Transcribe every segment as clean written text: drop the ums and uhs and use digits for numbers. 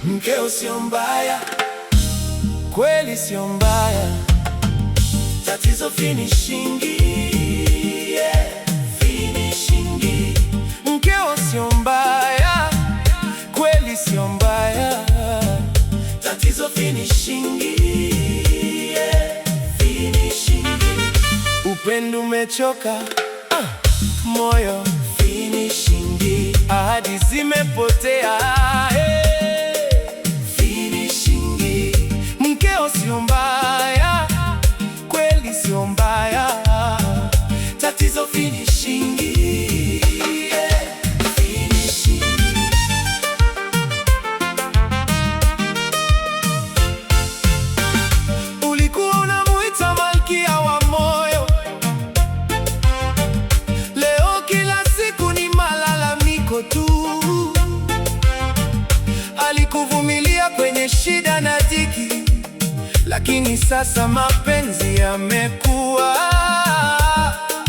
Mkeo sio mbaya, kweli sio mbaya, tatizo finishingi, yeah, finishingi. Mkeo sio mbaya, kweli sio mbaya, tatizo finishingi, yeah, finishingi. Upendo umechoka, moyo finishingi, ahadi zimepotea, Mkeo sio mbaya, kweli sio mbaya, tatizo finishingi, yeah, finishingi. Ulikuwa unamuita malkia wa moyo, leo kila siku ni malalamiko tu. Alikuvumilia kwenye shida na dhiki, lakini sasa mapenzi yamekuwa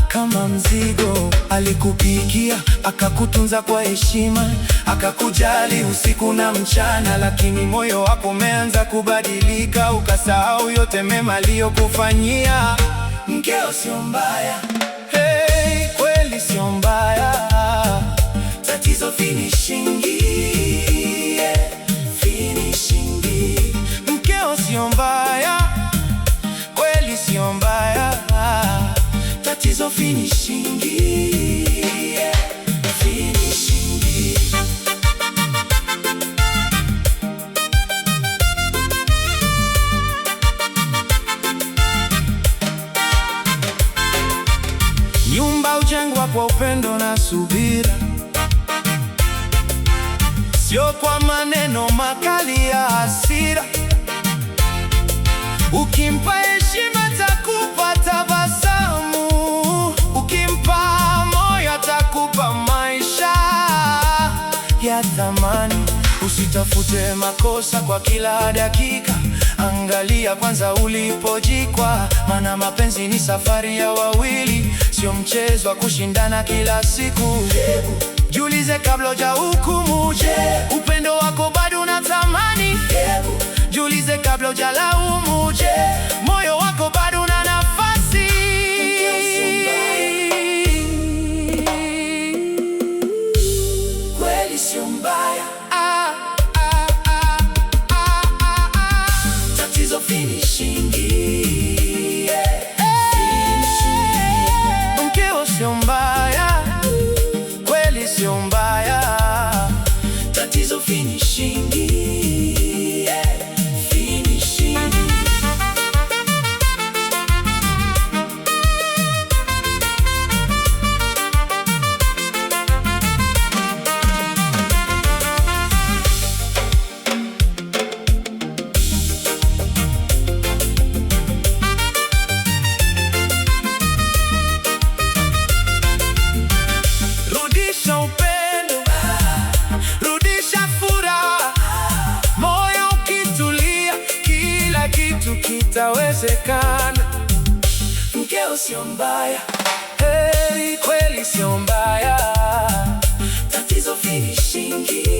kama mzigo. Alikupikia, akakutunza kwa heshima, akakujali usiku na mchana, lakini moyo wako umeanza kubadilika, ukasahau yote mema aliyokufanyia. Mkeo sio mbaya, hey, kweli sio mbaya, tatizo finishingi, yeah, finishingi. Mkeo sio mbaya, kweli sio mbaya, tatizo finishingi, yeah, finishingi. Nyumba hujengwa kwa upendo na subira, sio kwa maneno makali ya hasira. Ukimpa heshima atakupa tabasamu, ukimpa moyo atakupa maisha ya thamani. Usitafute makosa kwa kila dakika, angalia kwanza ulipojikwa, maana mapenzi ni safari ya wawili, sio mchezo wa kushindana kila siku. Jiulize kabla hujahukumu, je, upendo wako bado unatamani? Jiulize kabla hujalaumu, je, moyo wako bado una nafasi? Kweli sio mbaya, tatizo finishingi, yeah, finishingi. Mkeo sio mbaya, kweli sio mbaya, tatizo finishingi, yeah, finishingi. Rudisha upendo, rudisha furaha, moyo ukitulia, kila kitu kitawezekana. Mkeo sio mbaya, hey, kweli sio mbaya, tatizo finishingi.